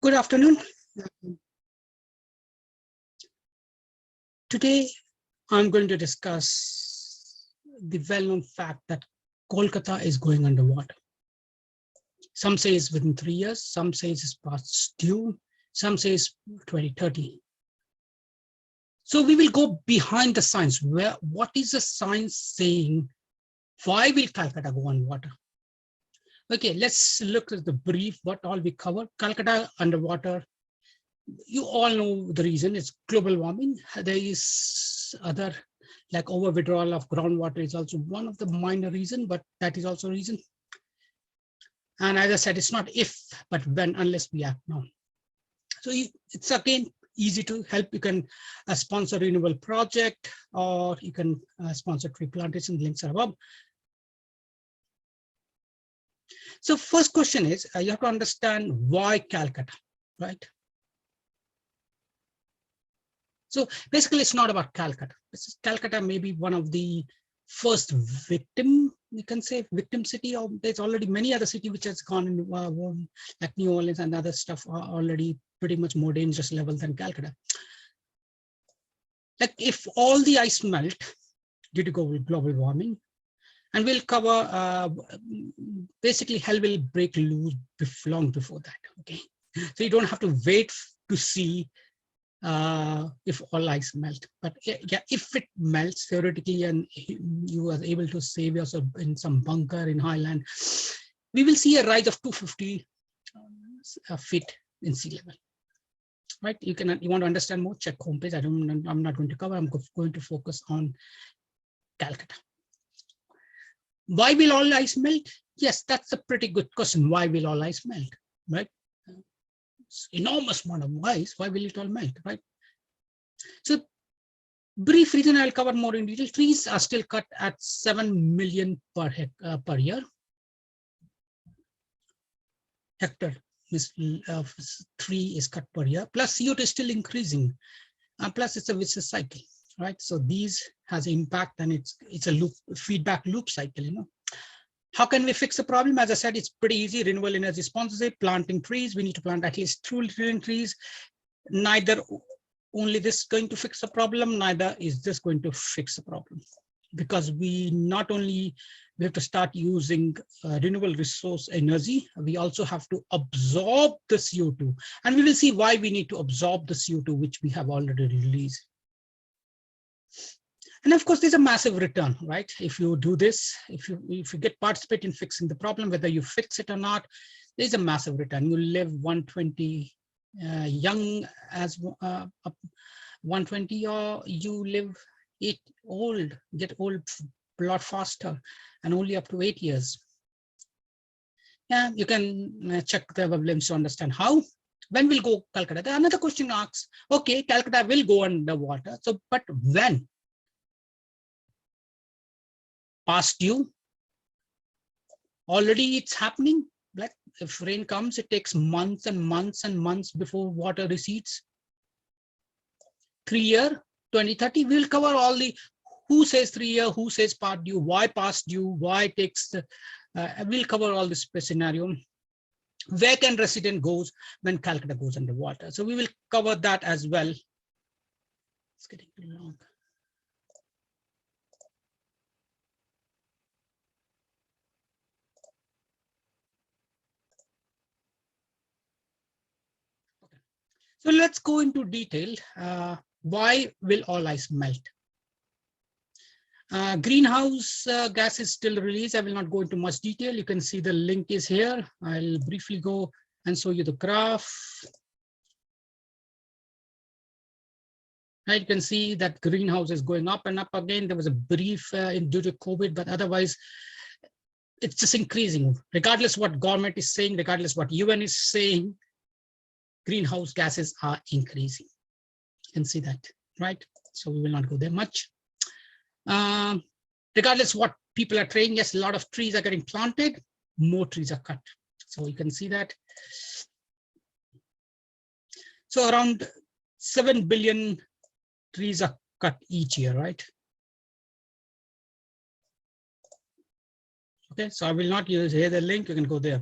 Good afternoon. Today, I'm going to discuss the well-known fact that Kolkata is going underwater. Some say it's within 3 years, some say it's past due, some say it's 2030. So we will go behind the science. What is the science saying? Why will Calcutta go underwater? Okay, let's look at the brief, what all we covered. Calcutta underwater. You all know the reason. It's global warming. There is other, like over withdrawal of groundwater is also one of the minor reason, but that is also a reason. And as I said, it's not if, but when, unless we act now. So it's again easy to help. You can sponsor a renewable project, or you can sponsor tree plantation. Links are above. So first question is, you have to understand why Calcutta, right? So basically, it's not about Calcutta. Calcutta may be one of the first victim, we can say, victim city. Or there's already many other cities which has gone in, like New Orleans and other stuff are already pretty much more dangerous level than Calcutta. Like if all the ice melt due to global warming, and we'll cover, basically hell will break loose long before that, okay? So you don't have to wait to see if all ice melt, but yeah, if it melts theoretically and you are able to save yourself in some bunker in highland, we will see a rise of 250 feet in sea level, right? You want to understand more, check homepage. I'm not going to cover. I'm going to focus on Calcutta. Why will all ice melt? Yes, that's a pretty good question. Why will all ice melt, right? Enormous amount of ice. Why will it all melt, right? So brief reason I'll cover more in detail. Trees are still cut at 7 million per year. Hectare tree is cut per year. Plus CO2 is still increasing. Plus it's a vicious cycle, right? So these has impact, and it's a loop, feedback loop cycle, you know. How can we fix the problem? As I said, it's pretty easy. Renewable energy sponsorship, planting trees. We need to plant at least 2 trillion trees. Neither only this going to fix the problem, neither is this going to fix the problem. Because we not only we have to start using renewable resource energy, we also have to absorb the CO2. And we will see why we need to absorb the CO2, which we have already released. And of course, there's a massive return, right? If you do this, if you get participate in fixing the problem, whether you fix it or not, there's a massive return. You live 120 young as 120, or you live get old a lot faster, and only up to 8 years. Yeah, you can check the web links to understand how. When will go Calcutta? Another question asks, okay, Calcutta will go underwater. So, but when? Past due? Already it's happening. Like if rain comes, it takes months and months and months before water recedes. 3 year, 2030, we'll cover all the, who says 3 year, who says past due, why past due, why it takes, we'll cover all this scenario. Where can resident goes when Calcutta goes underwater? So we will cover that as well. It's getting too long. So let's go into detail. Why will all ice melt? Greenhouse gas is still released. I will not go into much detail. You can see the link is here. I'll briefly go and show you the graph. Right, you can see that greenhouse is going up and up again. There was a brief due to COVID, but otherwise it's just increasing. Regardless what government is saying, regardless what UN is saying, greenhouse gases are increasing. You can see that, right? So we will not go there much. Regardless what people are saying, yes, a lot of trees are getting planted, more trees are cut. So you can see that. So around 7 billion trees are cut each year, right? Okay, so I will not use here the link, you can go there.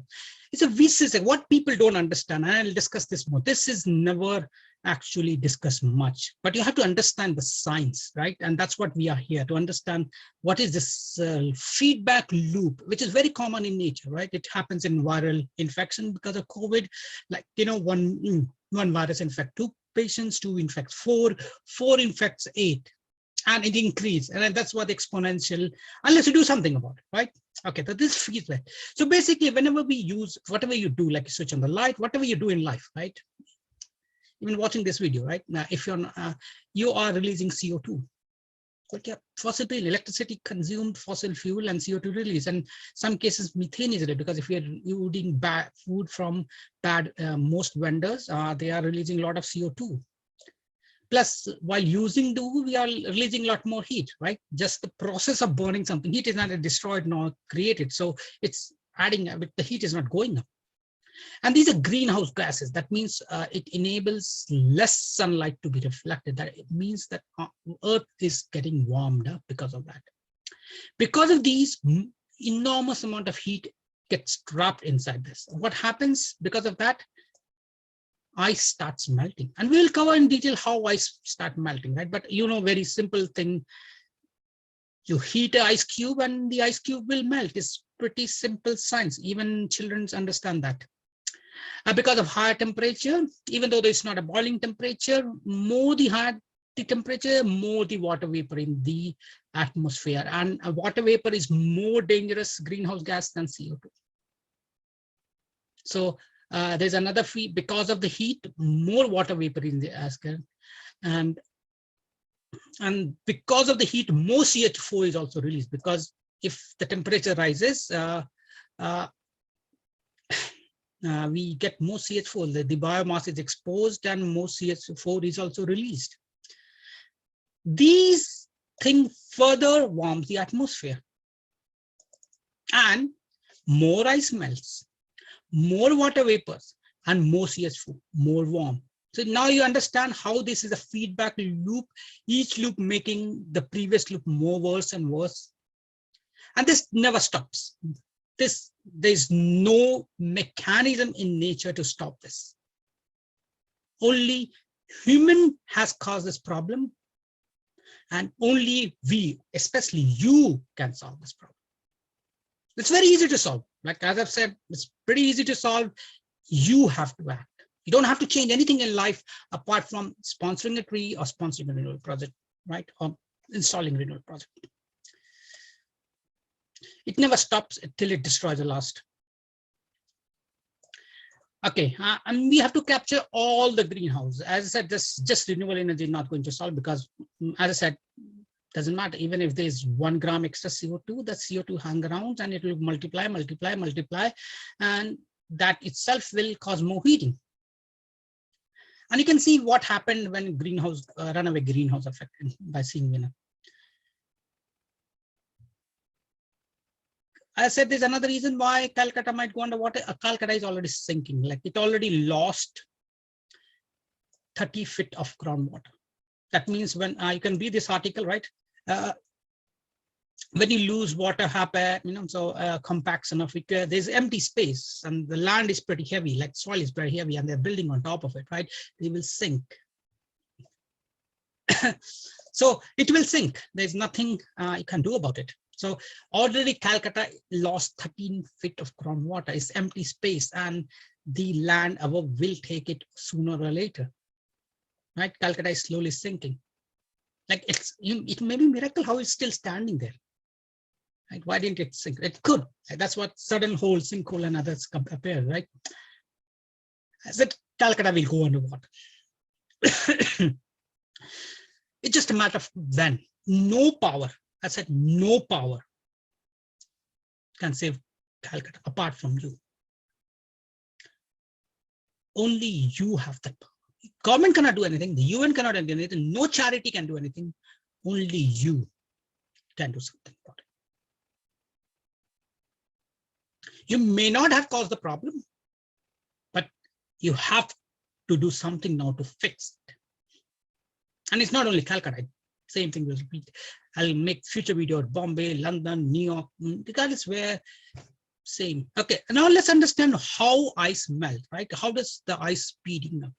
It's a vicious, what people don't understand, and I'll discuss this more. This is never actually discussed much, but you have to understand the science, right? And that's what we are here to understand. What is this feedback loop, which is very common in nature, right? It happens in viral infection because of COVID. Like, one virus infects 2 patients, 2 infects 4, 4 infects 8, and it increases. And that's what exponential, unless you do something about it, right? Okay, so this feedback. So basically, whenever we use, whatever you do, like you switch on the light, whatever you do in life, right? Even watching this video, right? Now, if you are releasing CO2, okay, fossil fuel, electricity consumed, fossil fuel, and CO2 release. And some cases, methane is released, because if you're eating bad food from most vendors, they are releasing a lot of CO2. Plus, while using we are releasing a lot more heat, right? Just the process of burning something, heat is not destroyed nor created. So it's adding, the heat is not going up. And these are greenhouse gases. That means it enables less sunlight to be reflected. That it means that Earth is getting warmed up because of that. Because of these, enormous amount of heat gets trapped inside this. What happens because of that? Ice starts melting, and we'll cover in detail how ice start melting, right? But very simple thing. You heat an ice cube and the ice cube will melt. It's pretty simple science. Even children understand that. Because of higher temperature, even though it's not a boiling temperature, more the higher the temperature, more the water vapor in the atmosphere. And water vapor is more dangerous greenhouse gas than CO2. So there's another feed, because of the heat, more water vapor in the atmosphere, and because of the heat, more CH4 is also released, because if the temperature rises, we get more CH4. The biomass is exposed, and more CH4 is also released. These things further warm the atmosphere, and more ice melts, more water vapors, and more CH4, more warm. So now you understand how this is a feedback loop, each loop making the previous loop more worse and worse. And this never stops. There's no mechanism in nature to stop this. Only human has caused this problem, and only we, especially you, can solve this problem. It's very easy to solve. Like as I've said, it's pretty easy to solve. You have to act. You don't have to change anything in life apart from sponsoring a tree or sponsoring a renewable project, right? Or installing a renewable project. It never stops until it destroys the last. Okay, and we have to capture all the greenhouse. As I said, this just renewable energy is not going to solve, because, as I said, doesn't matter. Even if there's 1 gram extra CO2, that CO2 hang around and it will multiply, and that itself will cause more heating. And you can see what happened when runaway greenhouse effect by seeing winner. I said there's another reason why Calcutta might go underwater. Calcutta is already sinking. Like it already lost 30 feet of groundwater. That means when you can read this article, right? When you lose water, compacts enough, there's empty space, and the land is pretty heavy, like soil is very heavy, and they're building on top of it, right? They will sink. So it will sink. There's nothing you can do about it. So already Calcutta lost 13 feet of groundwater. It's empty space, and the land above will take it sooner or later. Right? Calcutta is slowly sinking. Like it may be a miracle how it's still standing there. Right? Why didn't it sink? It could. That's what sudden hole, sinkhole, and others appear, right? I said Calcutta will go underwater. It's just a matter of when. No power. I said no power can save Calcutta apart from you. Only you have that power. Government cannot do anything. The UN cannot do anything. No charity can do anything. Only you can do something about it. You may not have caused the problem, but you have to do something now to fix it. And it's not only Calcutta. Same thing will repeat. I'll make future video at Bombay, London, New York, regardless where Same. Okay, now let's understand how ice melt, right? How does the ice speeding up?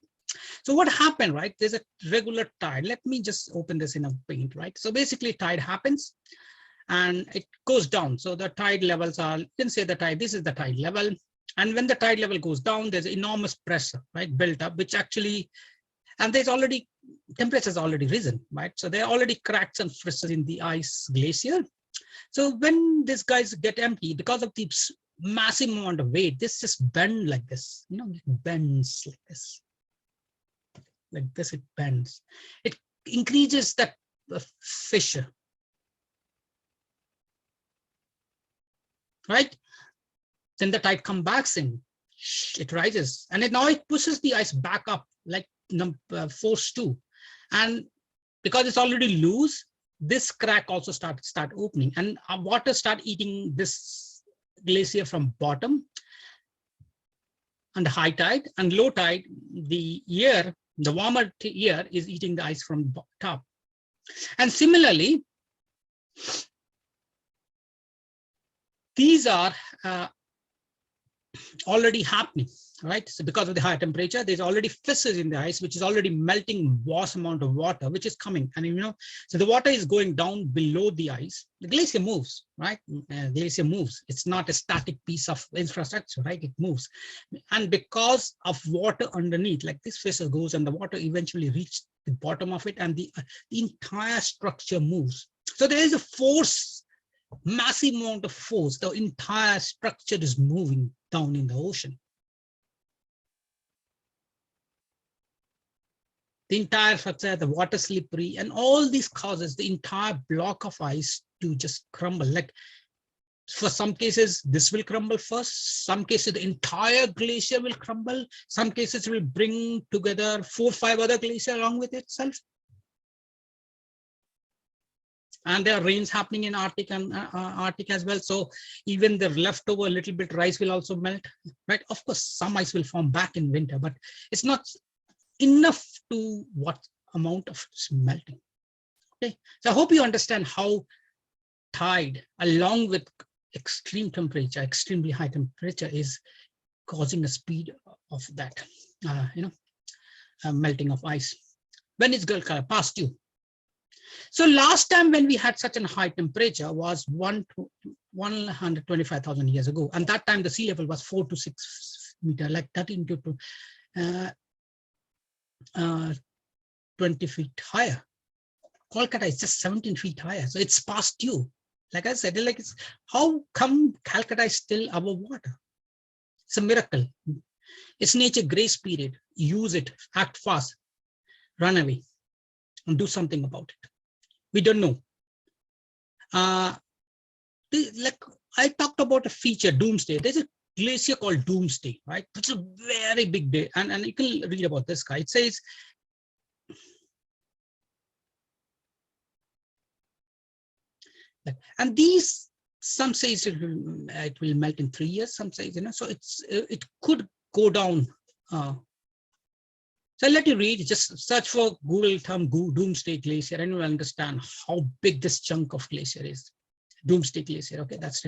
So what happened, right? There's a regular tide. Let me just open this in a paint, right? So basically tide happens and it goes down. So the tide levels are, you can say the tide, this is the tide level. And when the tide level goes down, there's enormous pressure, right? Built up, which actually, and there's already, temperatures already risen, right? So there are already cracks and fissures in the ice glacier. So when these guys get empty, because of the massive amount of weight, this just bend like this, you know, it bends like this. Like this, it bends. It increases that fissure, right? Then the tide comes back in, it rises, and now it pushes the ice back up like force 2. And because it's already loose, this crack also start opening, and water start eating this glacier from bottom. And high tide and low tide, the warmer air is eating the ice from top. And similarly, these are already happening, right? So because of the high temperature, there's already fissures in the ice, which is already melting vast amount of water, which is coming. And you know, so the water is going down below the ice. The glacier moves, right? Glacier moves. It's not a static piece of infrastructure, right? It moves. And because of water underneath, like this fissure goes and the water eventually reaches the bottom of it, and the entire structure moves. So there is a force, massive amount of force. The entire structure is moving down in the ocean. The entire structure, the water slippery, and all these causes the entire block of ice to just crumble. Like for some cases, this will crumble first. Some cases, the entire glacier will crumble. Some cases will bring together 4 or 5 other glaciers along with itself. And there are rains happening in Arctic and Arctic as well. So even the leftover little bit rice will also melt, right? Of course, some ice will form back in winter, but it's not enough to what amount of melting. Okay, so I hope you understand how tide, along with extreme temperature, extremely high temperature, is causing a speed of that, melting of ice. When it's past due. So last time when we had such a high temperature was 125,000 years ago. And that time the sea level was 4 to 6 meters, like 13 to 20 feet higher. Kolkata is just 17 feet higher. So it's past due. Like I said, like how come Calcutta is still above water? It's a miracle. It's nature grace period. Use it, act fast, run away, and do something about it. We don't know. Like I talked about a feature, Doomsday. There's a glacier called Doomsday, right? It's a very big day. And you can read about this guy. It says, and these, some say it will melt in 3 years, some say, so it could go down. So I'll let you read, just search for Google term Doomsday Glacier, and you'll understand how big this chunk of glacier is. Doomsday Glacier, okay, that's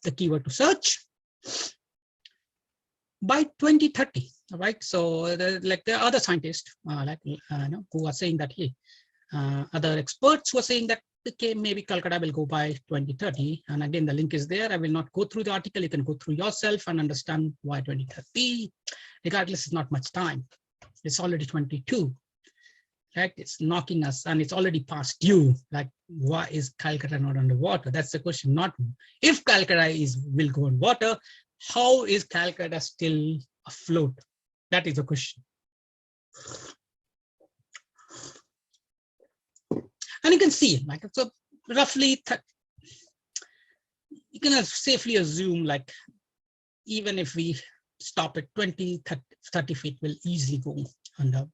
the keyword to search. By 2030, right? So there are other scientists who are saying that, hey, other experts who are saying that, okay, maybe Calcutta will go by 2030. And again, the link is there. I will not go through the article. You can go through yourself and understand why 2030. Regardless, it's not much time. It's already 22, right? It's knocking us and it's already past due. Like, why is Calcutta not underwater? That's the question. Not if Calcutta will go on water, how is Calcutta still afloat? That is the question. And you can see, like, so roughly, you can safely assume, like, even if we stop at 20, 30 feet, will easily go under.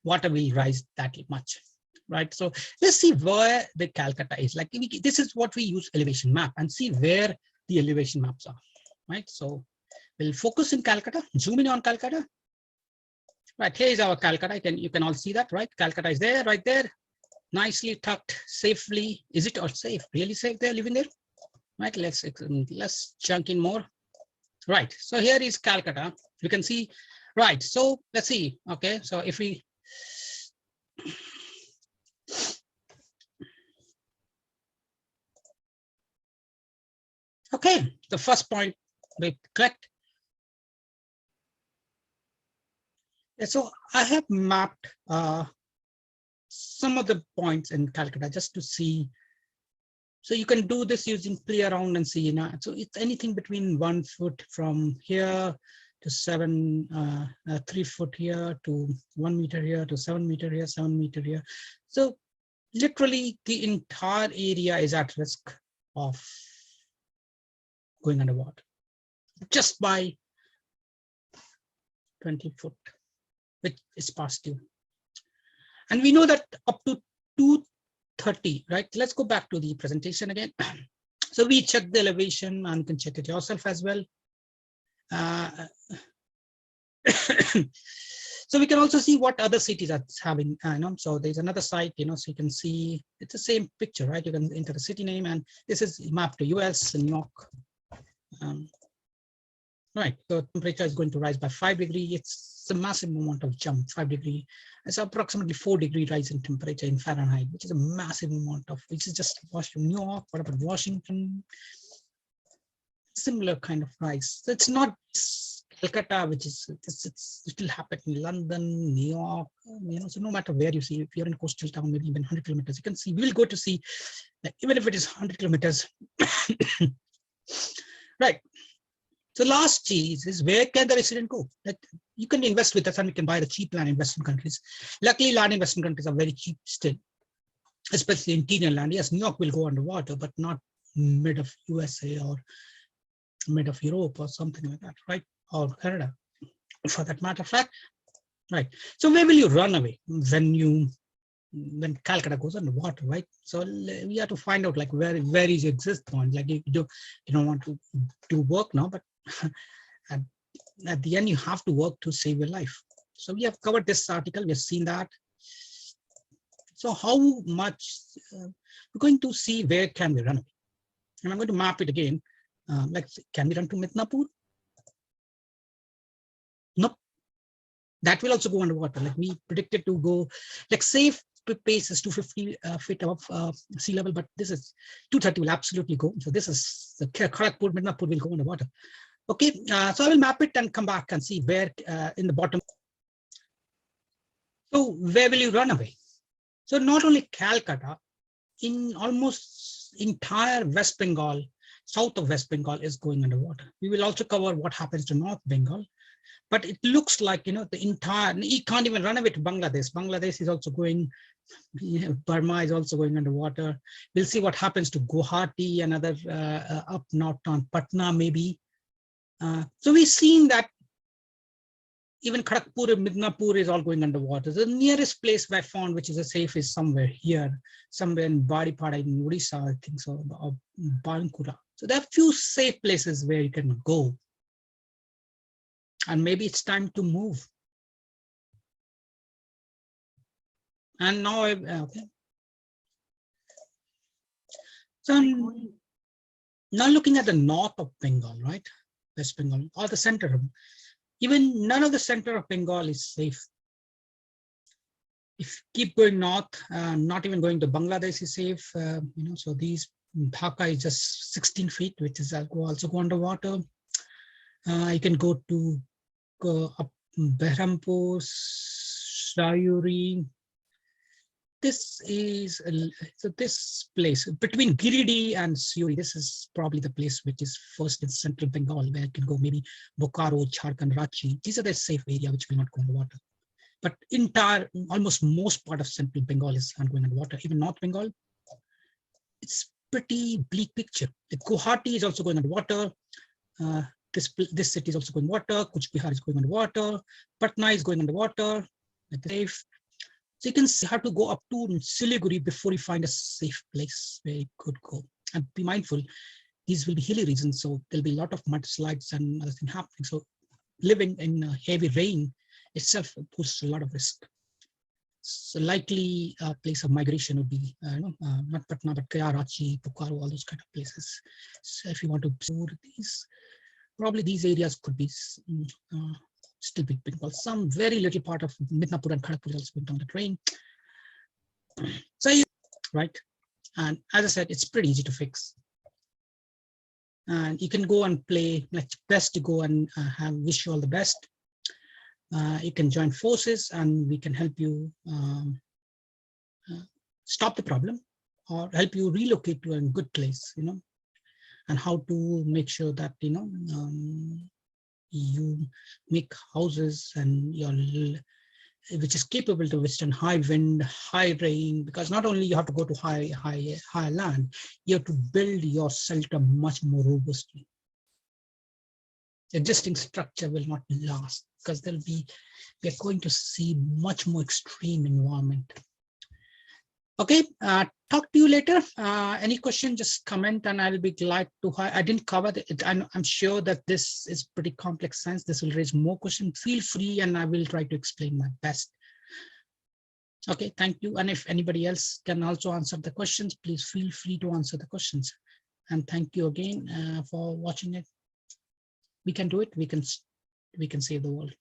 Water will rise that much, right? So let's see where the Calcutta is. Like, this is what we use elevation map and see where the elevation maps are, right? So we'll focus in Calcutta, zoom in on Calcutta. Right, here is our Calcutta. You can all see that, right? Calcutta is there, right there. Nicely tucked, safely. Is it all safe? Really safe there, living there? Right, let's chunk in more. Right. So here is Calcutta. You can see, right. So let's see. Okay. So if we, okay, the first point we correct. So I have mapped some of the points in Calcutta just to see. So you can do this using play around and see, you know, so it's anything between 1 foot from here to 3 foot here to 1 meter here to 7 meter here, 7 meter here. So literally the entire area is at risk of going underwater just by 20 foot, which is past due. And we know that up to 230, right? Let's go back to the presentation again. So we check the elevation, and you can check it yourself as well. So we can also see what other cities are having. So there's another site, so you can see it's the same picture, right? You can enter the city name, and this is map to US, New York. Right, so temperature is going to rise by 5 degrees. It's a massive amount of jump, 5 degrees. It's approximately 4-degree rise in temperature in Fahrenheit, which is a massive amount of, which is just Washington, New York. What about Washington? Similar kind of rise. So it's not Kolkatta, which is, it will happen in London, New York, so no matter where you see, if you're in a coastal town, maybe even 100 kilometers, you can see, we'll go to see, that even if it is 100 kilometers, right. So last cheese is, where can the resident go? Like, you can invest with us and we can buy the cheap land in Western countries. Luckily, land in Western countries are very cheap still, especially interior land. Yes, New York will go underwater, but not mid of USA or mid of Europe or something like that, right? Or Canada, for that matter of fact, right? So where will you run away when Calcutta goes underwater, right? So we have to find out, like, where is your exist point. Like, you don't want to do work now, but at the end you have to work to save your life. So we have covered this article, we've seen that. So how much we're going to see, where can we run away, and I'm going to map it again. Like, can we run to Midnapur? Nope, that will also go underwater. Like, we predicted to go, like, safe pace is 250 feet above sea level, but this is 230 will absolutely go. So this is the Kharagpur, Midnapur will go underwater. Okay, so I will map it and come back and see where in the bottom. So where will you run away? So not only Calcutta, in almost entire West Bengal, south of West Bengal is going underwater. We will also cover what happens to North Bengal. But it looks like, the entire, you can't even run away to Bangladesh. Bangladesh is also going, Burma is also going underwater. We'll see what happens to Guwahati, another up north town, Patna maybe. So we've seen that even Kharagpur and Midnapur is all going underwater. The nearest place I found which is safe is somewhere here, somewhere in Baripada in Odisha, I think so, or Balankura. So there are few safe places where you can go. And maybe it's time to move. And now, okay. So now looking at the north of Bengal, right? West Bengal, or the center, even none of the center of Bengal is safe. If you keep going north, not even going to Bangladesh is safe. So these, Dhaka is just 16 feet, which is also go underwater. You can go up Behrampur, Sayuri. This is, so this place between Giridih and Siuri, this is probably the place which is first in central Bengal, where you can go, maybe Bokaro, Jharkhand, Ranchi. These are the safe area which will not go underwater. But almost most part of central Bengal is not going underwater. Even North Bengal, it's pretty bleak picture. The Guwahati is also going underwater. This city is also going underwater. Kuch Bihar is going underwater. Patna is going underwater. Safe. So you can have to go up to Siliguri before you find a safe place where you could go. And be mindful, these will be hilly regions, so there'll be a lot of mudslides and other things happening. So living in heavy rain itself poses a lot of risk. So likely place of migration would be not Patna, but Kaya, Ranchi, Bokaro, all those kind of places. So if you want to explore these, probably these areas could be still be Bengal. Some very little part of Midnapur and Kharagpur is also built on the train. So, right. And as I said, it's pretty easy to fix. And you can go and play, like best to go and wish you all the best. You can join forces and we can help you stop the problem or help you relocate to a good place, you know, and how to make sure that, you know, you make houses and your which is capable to withstand high wind, high rain, because not only you have to go to high land, you have to build your shelter much more robustly. Existing structure will not last because we're going to see much more extreme environment. Okay, talk to you later. Any question, just comment and I'll be glad to. I didn't cover it. I'm sure that this is pretty complex science. This will raise more questions. Feel free and I will try to explain my best. Okay, thank you. And if anybody else can also answer the questions, please feel free to answer the questions. And thank you again for watching it. We can do it. We can save the world.